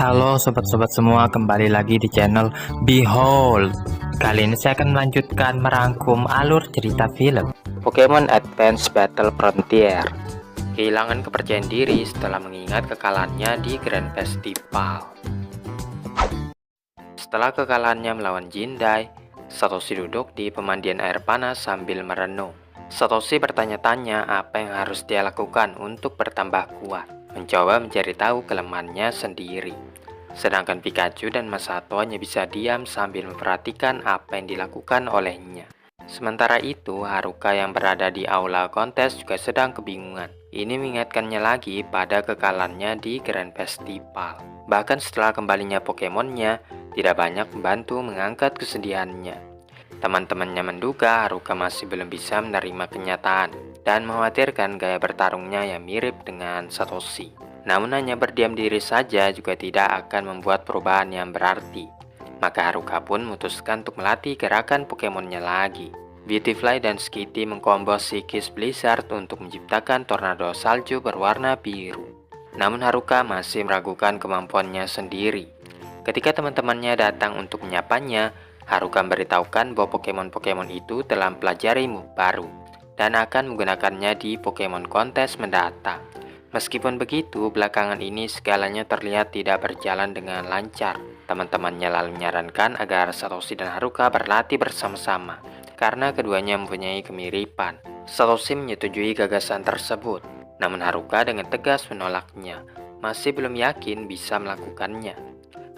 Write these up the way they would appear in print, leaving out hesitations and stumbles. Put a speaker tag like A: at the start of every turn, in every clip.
A: Halo sobat-sobat semua, kembali lagi di channel Behold. Kali ini saya akan melanjutkan merangkum alur cerita film Pokemon Advance Battle Frontier. Kehilangan kepercayaan diri setelah mengingat kekalahannya di Grand Festival. Setelah kekalahannya melawan Jindai, Satoshi duduk di pemandian air panas sambil merenung. Satoshi bertanya-tanya apa yang harus dia lakukan untuk bertambah kuat, mencoba mencari tahu kelemahannya sendiri. Sedangkan Pikachu dan Masato hanya bisa diam sambil memperhatikan apa yang dilakukan olehnya. Sementara itu, Haruka yang berada di aula kontes juga sedang kebingungan. Ini mengingatkannya lagi pada kekalahannya di Grand Festival. Bahkan setelah kembalinya Pokemonnya, tidak banyak membantu mengangkat kesedihannya. Teman-temannya menduga Haruka masih belum bisa menerima kenyataan dan mengkhawatirkan gaya bertarungnya yang mirip dengan Satoshi. Namun hanya berdiam diri saja juga tidak akan membuat perubahan yang berarti. Maka Haruka pun memutuskan untuk melatih gerakan Pokemonnya lagi. Beautifly dan Skitty mengkombo Psychic Blizzard untuk menciptakan tornado salju berwarna biru. Namun Haruka masih meragukan kemampuannya sendiri. Ketika teman-temannya datang untuk menyapanya, Haruka memberitahukan bahwa Pokemon-Pokemon itu telah mempelajari move baru dan akan menggunakannya di Pokemon kontes mendatang. Meskipun begitu, belakangan ini segalanya terlihat tidak berjalan dengan lancar. Teman-temannya lalu menyarankan agar Satoshi dan Haruka berlatih bersama-sama, karena keduanya mempunyai kemiripan. Satoshi menyetujui gagasan tersebut, namun Haruka dengan tegas menolaknya, masih belum yakin bisa melakukannya.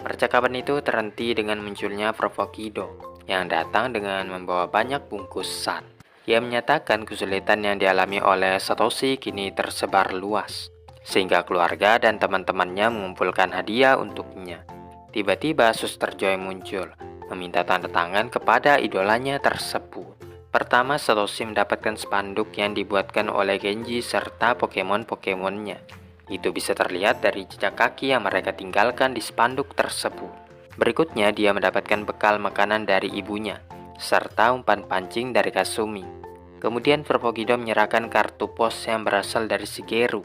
A: Percakapan itu terhenti dengan munculnya Provokido, yang datang dengan membawa banyak bungkusan. Ia menyatakan kesulitan yang dialami oleh Satoshi kini tersebar luas, sehingga keluarga dan teman-temannya mengumpulkan hadiah untuknya. Tiba-tiba Suster Joy muncul, meminta tanda tangan kepada idolanya tersebut. Pertama, Satoshi mendapatkan spanduk yang dibuatkan oleh Genji serta Pokemon-Pokemonnya. Itu bisa terlihat dari jejak kaki yang mereka tinggalkan di spanduk tersebut. Berikutnya, dia mendapatkan bekal makanan dari ibunya, serta umpan pancing dari Kasumi. Kemudian Provokido menyerahkan kartu pos yang berasal dari Shigeru.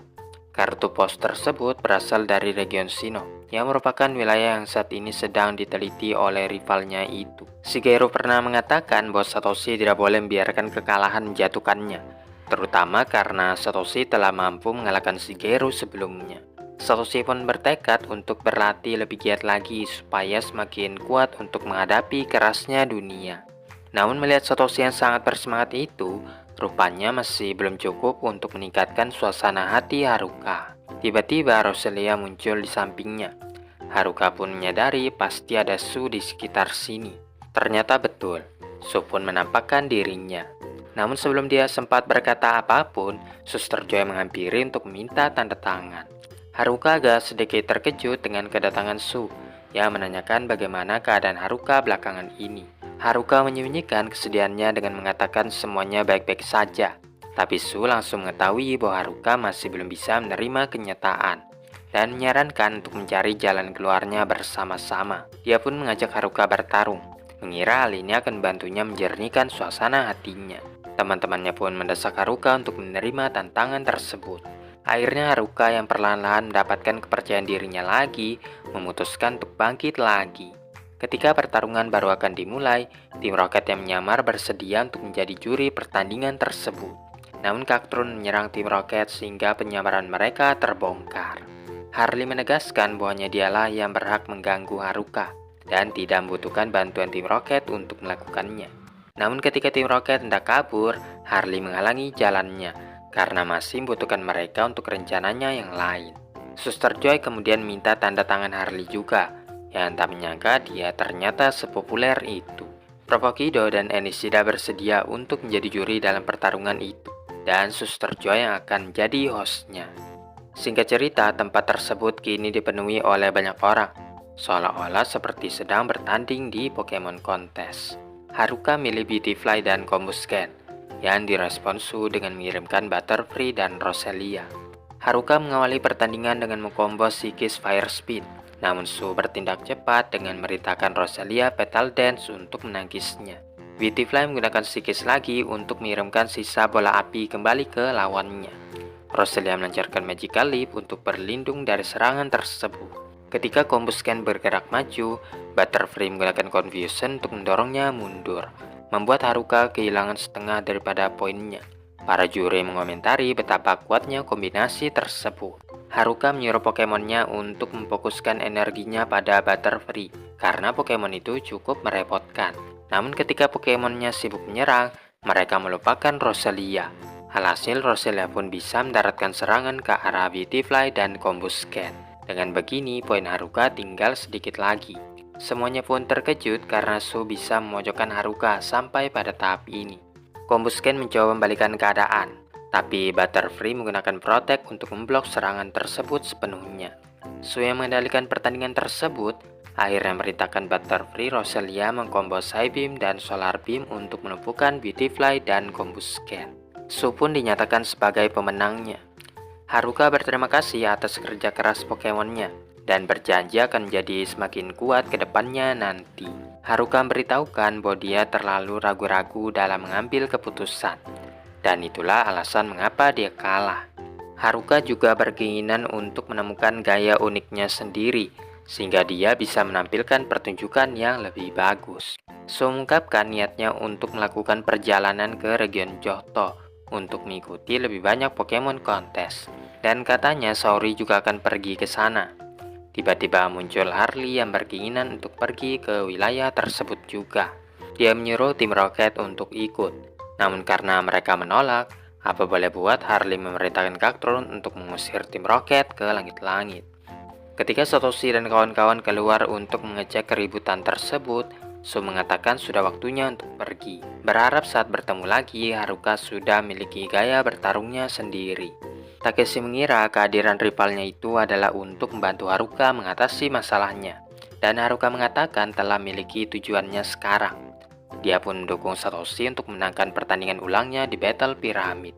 A: Kartu pos tersebut berasal dari region Sinnoh, yang merupakan wilayah yang saat ini sedang diteliti oleh rivalnya itu. Shigeru pernah mengatakan bahwa Satoshi tidak boleh membiarkan kekalahan menjatuhkannya, terutama karena Satoshi telah mampu mengalahkan Shigeru sebelumnya. Satoshi pun bertekad untuk berlatih lebih giat lagi supaya semakin kuat untuk menghadapi kerasnya dunia. Namun melihat Satoshi yang sangat bersemangat itu, rupanya masih belum cukup untuk meningkatkan suasana hati Haruka. Tiba-tiba Roselia muncul di sampingnya. Haruka pun menyadari pasti ada Su di sekitar sini. Ternyata betul, Su pun menampakkan dirinya. Namun sebelum dia sempat berkata apapun, Suster Joy menghampiri untuk meminta tanda tangan. Haruka agak sedikit terkejut dengan kedatangan Su, yang menanyakan bagaimana keadaan Haruka belakangan ini. Haruka menyembunyikan kesedihannya dengan mengatakan semuanya baik-baik saja. Tapi Su langsung mengetahui bahwa Haruka masih belum bisa menerima kenyataan dan menyarankan untuk mencari jalan keluarnya bersama-sama. Dia pun mengajak Haruka bertarung, mengira hal ini akan membantunya menjernihkan suasana hatinya. Teman-temannya pun mendesak Haruka untuk menerima tantangan tersebut. Akhirnya Haruka yang perlahan-lahan mendapatkan kepercayaan dirinya lagi, memutuskan untuk bangkit lagi. Ketika pertarungan baru akan dimulai, tim Rocket yang menyamar bersedia untuk menjadi juri pertandingan tersebut. Namun Cacturne menyerang tim Rocket sehingga penyamaran mereka terbongkar. Harley menegaskan bahwa dialah yang berhak mengganggu Haruka dan tidak membutuhkan bantuan tim Rocket untuk melakukannya. Namun ketika tim Rocket hendak kabur, Harley menghalangi jalannya karena masih membutuhkan mereka untuk rencananya yang lain. Suster Joy kemudian minta tanda tangan Harley juga, yang tak menyangka dia ternyata sepopuler itu. Provokido dan Enishida bersedia untuk menjadi juri dalam pertarungan itu, dan Suster Joy yang akan menjadi hostnya. Singkat cerita, tempat tersebut kini dipenuhi oleh banyak orang, seolah-olah seperti sedang bertanding di Pokemon kontes. Haruka milih Beautifly dan Combusken, yang direspon Su dengan mengirimkan Butterfree dan Roselia. Haruka mengawali pertandingan dengan mengkombo Psychic Fire Spin, namun Su bertindak cepat dengan merintahkan Roselia Petal Dance untuk menangkisnya. Beautifly menggunakan Psychic lagi untuk mengirimkan sisa bola api kembali ke lawannya. Roselia melancarkan Magical Leap untuk berlindung dari serangan tersebut. Ketika Combusken bergerak maju, Butterfree menggunakan Confusion untuk mendorongnya mundur, membuat Haruka kehilangan setengah daripada poinnya. Para juri mengomentari betapa kuatnya kombinasi tersebut. Haruka menyuruh Pokemonnya untuk memfokuskan energinya pada Butterfree, karena Pokemon itu cukup merepotkan. Namun ketika Pokemonnya sibuk menyerang, mereka melupakan Roselia. Alhasil Roselia pun bisa mendaratkan serangan ke arah Beautifly dan Combusken. Dengan begini, poin Haruka tinggal sedikit lagi. Semuanya pun terkejut karena Su bisa memojokkan Haruka sampai pada tahap ini. Combusken mencoba membalikan keadaan, tapi Butterfree menggunakan Protect untuk memblok serangan tersebut sepenuhnya. Su yang mengendalikan pertandingan tersebut akhirnya memerintahkan Butterfree Roselia mengkombo Psybeam dan Solar Beam untuk menumpukan Beautifly dan Combusken. Su pun dinyatakan sebagai pemenangnya. Haruka berterima kasih atas kerja keras Pokemonnya dan berjanji akan menjadi semakin kuat ke depannya nanti. Haruka memberitahukan bahwa dia terlalu ragu-ragu dalam mengambil keputusan, dan itulah alasan mengapa dia kalah. Haruka juga berkeinginan untuk menemukan gaya uniknya sendiri, sehingga dia bisa menampilkan pertunjukan yang lebih bagus. Su mengungkapkan niatnya untuk melakukan perjalanan ke region Johto untuk mengikuti lebih banyak Pokemon kontes, dan katanya Saori juga akan pergi ke sana. Tiba-tiba muncul Harley yang berkeinginan untuk pergi ke wilayah tersebut juga. Dia menyuruh tim Rocket untuk ikut, namun karena mereka menolak, apa boleh buat Harley memerintahkan Cacturne untuk mengusir tim Rocket ke langit-langit. Ketika Satoshi dan kawan-kawan keluar untuk mengecek keributan tersebut, Su mengatakan sudah waktunya untuk pergi. Berharap saat bertemu lagi, Haruka sudah memiliki gaya bertarungnya sendiri. Takeshi mengira kehadiran rivalnya itu adalah untuk membantu Haruka mengatasi masalahnya, dan Haruka mengatakan telah memiliki tujuannya sekarang. Dia pun mendukung Satoshi untuk menangkan pertandingan ulangnya di Battle Pyramid.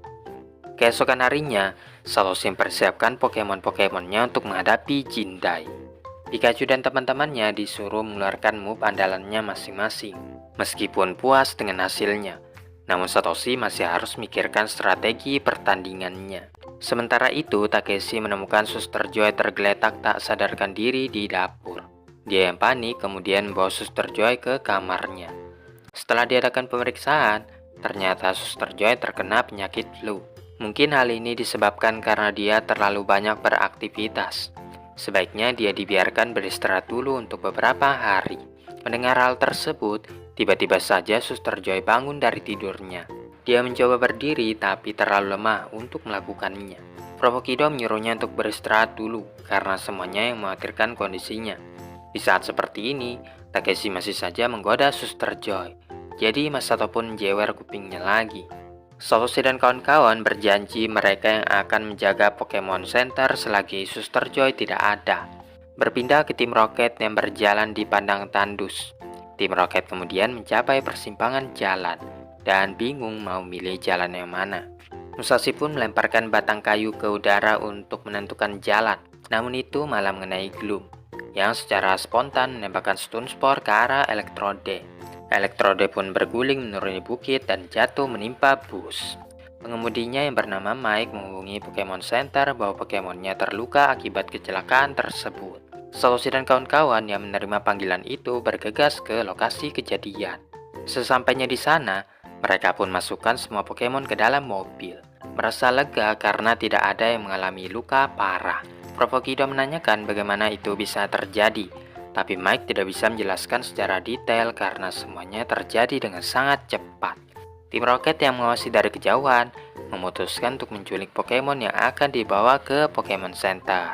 A: Keesokan harinya, Satoshi mempersiapkan Pokemon-Pokemonnya untuk menghadapi Jindai. Pikachu dan teman-temannya disuruh mengeluarkan move andalannya masing-masing. Meskipun puas dengan hasilnya, namun Satoshi masih harus memikirkan strategi pertandingannya. Sementara itu, Takeshi menemukan Suster Joy tergeletak tak sadarkan diri di dapur. Dia yang panik kemudian membawa Suster Joy ke kamarnya. Setelah diadakan pemeriksaan, ternyata Suster Joy terkena penyakit flu. Mungkin hal ini disebabkan karena dia terlalu banyak beraktivitas. Sebaiknya dia dibiarkan beristirahat dulu untuk beberapa hari. Mendengar hal tersebut, tiba-tiba saja Suster Joy bangun dari tidurnya. Dia mencoba berdiri tapi terlalu lemah untuk melakukannya. Provokido menyuruhnya untuk beristirahat dulu karena semuanya yang mengkhawatirkan kondisinya. Di saat seperti ini, Takeshi masih saja menggoda Suster Joy. Jadi Masato pun menjewer kupingnya lagi. Satoshi dan kawan-kawan berjanji mereka yang akan menjaga Pokemon Center selagi Suster Joy tidak ada. Berpindah ke tim Rocket yang berjalan di padang tandus. Tim Rocket kemudian mencapai persimpangan jalan dan bingung mau milih jalan yang mana. Musashi pun melemparkan batang kayu ke udara untuk menentukan jalan, namun itu malah mengenai Gloom, yang secara spontan menembakkan Stun Spore ke arah Electrode. Electrode pun berguling menuruni bukit dan jatuh menimpa bus. Pengemudinya yang bernama Mike menghubungi Pokemon Center bahwa Pokemonnya terluka akibat kecelakaan tersebut. Satoshi dan kawan-kawan yang menerima panggilan itu bergegas ke lokasi kejadian. Sesampainya di sana, mereka pun masukkan semua Pokemon ke dalam mobil. Merasa lega karena tidak ada yang mengalami luka parah. Provokido menanyakan bagaimana itu bisa terjadi, tapi Mike tidak bisa menjelaskan secara detail karena semuanya terjadi dengan sangat cepat. Tim Rocket yang mengawasi dari kejauhan memutuskan untuk menculik Pokemon yang akan dibawa ke Pokemon Center.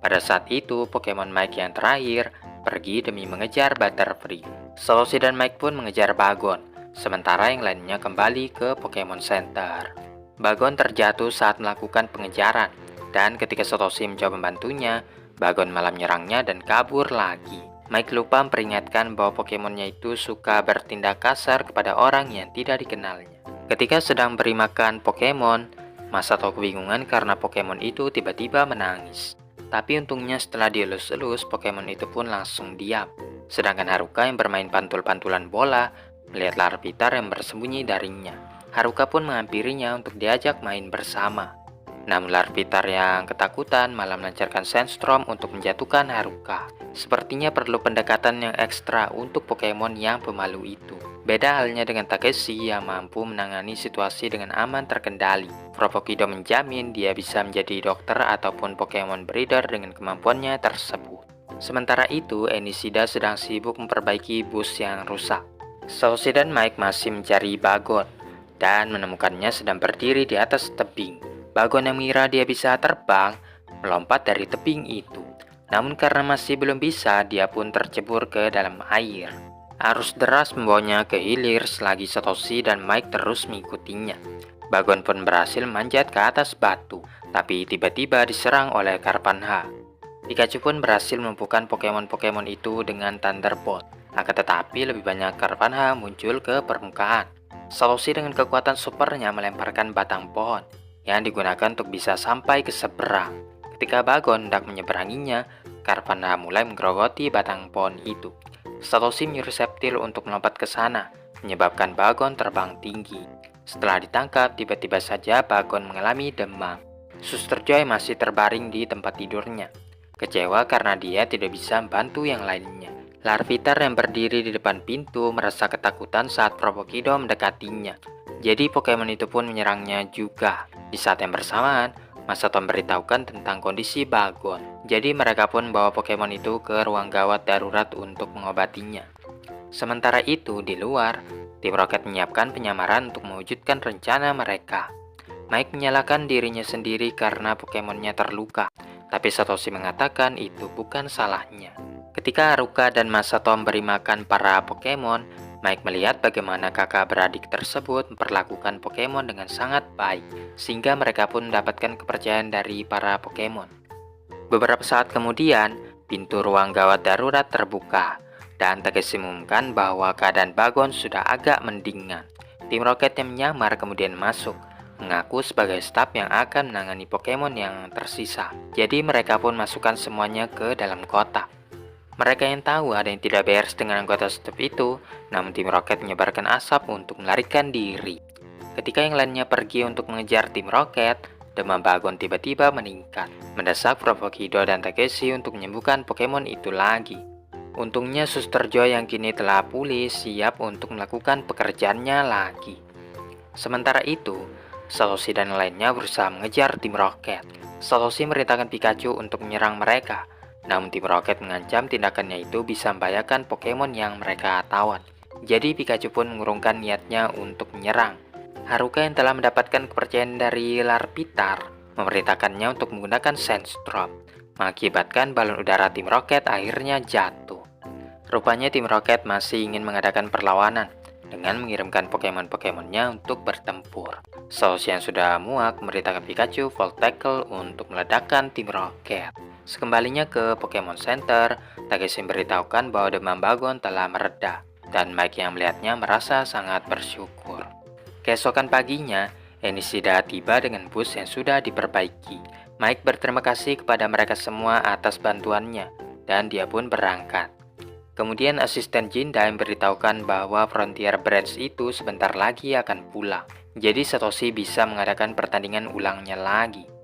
A: Pada saat itu, Pokemon Mike yang terakhir pergi demi mengejar Butterfree. Satoshi dan Mike pun mengejar Bagon, sementara yang lainnya kembali ke Pokemon Center. Bagon terjatuh saat melakukan pengejaran, dan ketika Satoshi mencoba membantunya, Bagon malah menyerangnya dan kabur lagi. Mike lupa memperingatkan bahwa Pokemonnya itu suka bertindak kasar kepada orang yang tidak dikenalnya. Ketika sedang beri makan Pokemon, Masato kebingungan karena Pokemon itu tiba-tiba menangis. Tapi untungnya setelah dielus-elus, Pokemon itu pun langsung diam. Sedangkan Haruka yang bermain pantul-pantulan bola melihat Larvitar yang bersembunyi darinya. Haruka pun menghampirinya untuk diajak main bersama. Namun Larvitar yang ketakutan malah melancarkan Sandstorm untuk menjatuhkan Haruka. Sepertinya perlu pendekatan yang ekstra untuk Pokemon yang pemalu itu. Beda halnya dengan Takeshi yang mampu menangani situasi dengan aman terkendali. Provokido menjamin dia bisa menjadi dokter ataupun Pokemon breeder dengan kemampuannya tersebut. Sementara itu, Enishida sedang sibuk memperbaiki bus yang rusak. Satoshi dan Mike masih mencari Bagon dan menemukannya sedang berdiri di atas tebing. Bagon yang mengira dia bisa terbang, melompat dari tebing itu. Namun karena masih belum bisa, dia pun tercebur ke dalam air. Arus deras membawanya ke hilir selagi Satoshi dan Mike terus mengikutinya. Bagon pun berhasil manjat ke atas batu, tapi tiba-tiba diserang oleh Karpanha. Pikachu pun berhasil melumpuhkan Pokemon-Pokemon itu dengan Thunderbolt. Akan tetapi lebih banyak Karpanha muncul ke permukaan. Satoshi dengan kekuatan supernya melemparkan batang pohon yang digunakan untuk bisa sampai ke seberang. Ketika Bagon hendak menyeberanginya, Karpanha mulai menggerogoti batang pohon itu. Satoshi menyuruh Sceptile untuk melompat ke sana, menyebabkan Bagon terbang tinggi. Setelah ditangkap, tiba-tiba saja Bagon mengalami demam. Suster Joy masih terbaring di tempat tidurnya. Kecewa karena dia tidak bisa membantu yang lainnya. Larvitar yang berdiri di depan pintu merasa ketakutan saat Provokido mendekatinya. Jadi Pokemon itu pun menyerangnya juga. Di saat yang bersamaan, Masato memberitahukan tentang kondisi Bagon. Jadi mereka pun membawa Pokemon itu ke ruang gawat darurat untuk mengobatinya. Sementara itu, di luar, tim Rocket menyiapkan penyamaran untuk mewujudkan rencana mereka. Mike menyalahkan dirinya sendiri karena Pokemonnya terluka, tapi Satoshi mengatakan itu bukan salahnya. Ketika Haruka dan Masato memberi makan para Pokemon, Mike melihat bagaimana kakak beradik tersebut memperlakukan Pokemon dengan sangat baik, sehingga mereka pun mendapatkan kepercayaan dari para Pokemon. Beberapa saat kemudian, pintu ruang gawat darurat terbuka, dan Takeshi mengumumkan bahwa keadaan Bagon sudah agak mendingan. Tim Rocket yang menyamar kemudian masuk, mengaku sebagai staf yang akan menangani Pokemon yang tersisa. Jadi mereka pun masukkan semuanya ke dalam kotak. Mereka yang tahu ada yang tidak beres dengan anggota staf itu, namun tim Rocket menyebarkan asap untuk melarikan diri. Ketika yang lainnya pergi untuk mengejar tim Rocket, demam Bagon tiba-tiba meningkat, mendesak Provokido dan Takeshi untuk menyembuhkan Pokemon itu lagi. Untungnya Suster Joy yang kini telah pulih siap untuk melakukan pekerjaannya lagi. Sementara itu, Satoshi dan lainnya berusaha mengejar tim Rocket. Satoshi merintahkan Pikachu untuk menyerang mereka. Namun tim Rocket mengancam tindakannya itu bisa membahayakan Pokemon yang mereka tawan. Jadi Pikachu pun mengurungkan niatnya untuk menyerang. Haruka yang telah mendapatkan kepercayaan dari Larvitar memerintahkannya untuk menggunakan Sandstorm, mengakibatkan balon udara tim Rocket akhirnya jatuh. Rupanya tim Rocket masih ingin mengadakan perlawanan dengan mengirimkan Pokemon-Pokemonnya untuk bertempur. Satoshi yang sudah muak memerintahkan Pikachu Volt Tackle untuk meledakkan tim Rocket. Sekembalinya ke Pokemon Center, Takeshi memberitahukan bahwa demam Bagon telah mereda, dan Mike yang melihatnya merasa sangat bersyukur. Keesokan paginya, Enishida tiba dengan bus yang sudah diperbaiki. Mike berterima kasih kepada mereka semua atas bantuannya, dan dia pun berangkat. Kemudian asisten Jinda memberitahukan bahwa Frontier Branch itu sebentar lagi akan pulang. Jadi Satoshi bisa mengadakan pertandingan ulangnya lagi.